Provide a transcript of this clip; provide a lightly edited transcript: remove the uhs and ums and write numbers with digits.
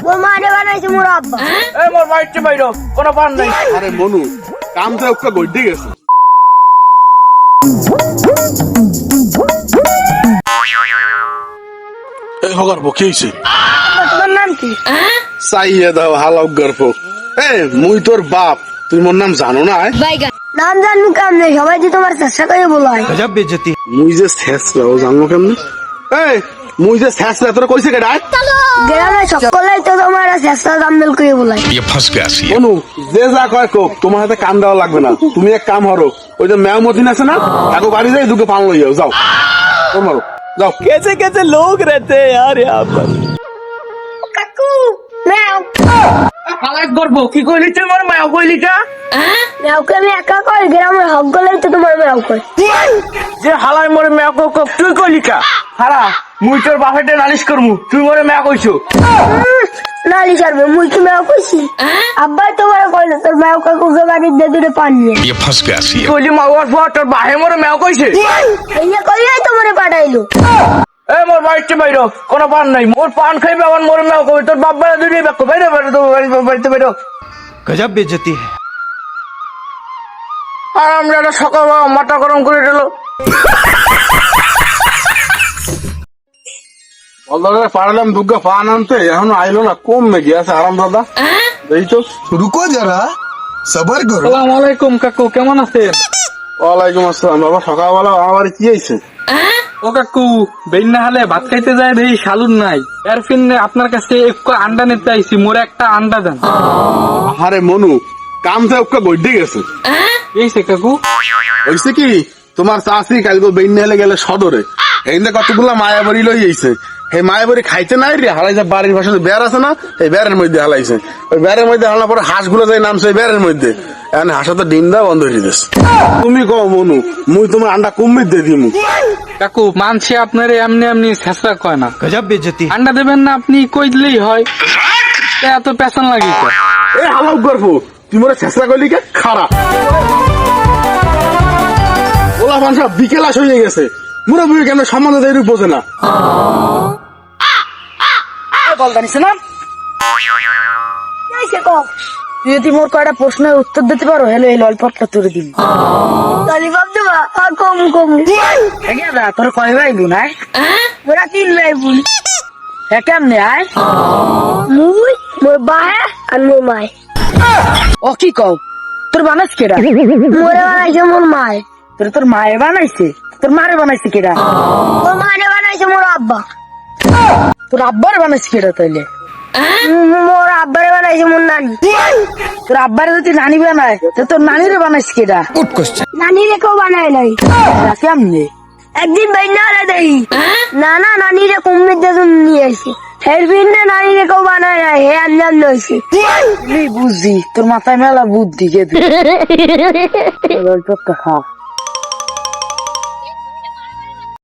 মোর মারে বানাইছে মোর আব্বা। এই মোর বাইরে বাইরো কোনো পান নাই। আরে মনু কাম তো একটা গড়ি গেছে। এই হগার বকে হইছে। তোমার নাম কি? চাইয়ে দাও হালাক গর্ভ। এ মুই তোর বাপ, তুই মোর নাম জানো না? নাম জানবো কেমনে? সবাই যে তোমার চেষ্টা করে বলায়। মুই যে শেষরা ও জানবো কেমনে? এই মুই যে শেষরা তোরা কইছে কেডা? গ্রামে সকলেই তো তোমার চেষ্টা জামবেল করে বলায়। মনু যে যা কয় কোক, তোমার হাতে কান দেওয়া লাগবে না। তুমি এক কাম হরো, ওই যে মেয়ামতিন আছে না, তাকে বাড়ি যাই দুটো পান লইয়াও, যাও তোমারও যাও। कैसे कैसे लोग रहते हैं यार यहाँ पर। কাকু ম্যাও হালাক করবো কি কইলি তুই মোর মায়া কইলি কা? ম্যাওকে আমি একা কই, গ্রামের হক গলেই তো তোমার ম্যাও কই। যে হালাই মোরে মায়া কক তুই কইলি কা? হারা মুই তোর বাপেতে নালিশ করমু, তুই মোরে মায়া কইছো। নালি ছাড়বে, মুই কি ম্যাও কইছি? আব্বাই তোমার কইলো তোর ম্যাও কাকুকে বাড়ির দিয়ে দূরে পান নিয়ে। কইলি মাওয়ার পর তোর বাহে মোরে মায়া কইছে। এই কইয়াই তোমারে পাঠাইলো। এই মোর বাইরে বাইরো কোনো পান নাই। মোর পান খাইবে আমার মোরে মায়া কই, তোর বাপ বাড়ি দূরে বেকো বাইরে বাইরে তো বাড়িতে বাইরো। गजब बेइज्जती है। আর আমরা একটা সকাল মাথা গরম করে দিল। বলদারে পারলাম দুগ্গা পান আনতে, এখনো আইলো না, কম মেঘে আছে আরাম দাদা। এই তো रुको जरा सबर करो। আসসালামু আলাইকুম কাকু, কেমন আছেন? ওয়ালাইকুম আসসালাম। বাবা সকালবেলা আমার বাড়ি কি হয়েছে? ও কাকু বেইনা হালে ভাত খাইতে যায় দেখি শালুন নাই, এর ফিনে আপনার কাছে একটু আন্ডা নিতে আইছি, মোরে একটা আন্ডা দেন। আরে মনু কাম তো একটা গড়ি গেছে। এইছে কাকু হয়েছে কি, তোমার চাষি কালকে বেইনালে গেলে সদরে, এই যে কতগুলা মায়া বাড়ি লই আইছে। এই মায়া বাড়ি খাইতে নাই রে, হালাইছে বাড়ির পাশে বের আছে না, এই বেরের মধ্যে হালাইছে। ওই বেরের মধ্যে হালার পরে হাঁস গুলো যাই নামছে বেরের মধ্যে, এখন হাঁসা তো ডিম দেওয়া বন্ধ হয়ে দিস। তুমি কও মনু, মুই তোমার আন্ডা কমে দিয়ে দিমু। কাকু মানছি আপনার এমনি এমনি শেষরা কয় না, गजब बेइज्जती है। আন্ডা দেবেন না আপনি কই দিলেই হয়, এত পেছন লাগি কে? এ হালাক গর্ভ, তুই মোরে চেষ্টা করলি কে? খারাপ ওলা ফানসা বিকেল আস হয়ে গেছে, মুরে বুড়ি কেন সম্বন্ধ দেয় বোঝে না। বল জানিস না এইছে কও তুই যদি মোর কয়টা প্রশ্নের উত্তর দিতে পারো, হেলো এই ললপটটা তুলে দিন। ললিপপ দেবা আর কম কম। তোর কয় ভাই বোন আয়? মোরা তিন ভাই বোন। হ্যাঁ কেমনে আয়? মুই মোর বাহে আর মোর মায়। ও কি কও, তোর বানাইছে কেডা? মোরে বানাইছে মোর মায়। তোর মায়ে বানাইছে? তোর মারে বানাইছে কেডা? মোর মারে বানাইছে মোর আব্বা। তোর আব্বার বানাইছে কেডা তাইলে? মোর আব্বারে বানাইছে মোর নানি। তোর আব্বারে যদি নানি বানায় তো তোর নানিরে বানাইছে কেডা? নানি রে কেউ বানায় নাই। এরা কেমনে? একদিন বাইনা হলে দেখি না না নানি রে কুমির দেশন নিয়ে আসি, ফের ভিন্নে নানি রে কেউ বানায় নাই, হে আঞ্জাম লইছে। বুঝি তোর মাথায় মেলা বুদ্ধি কে খা।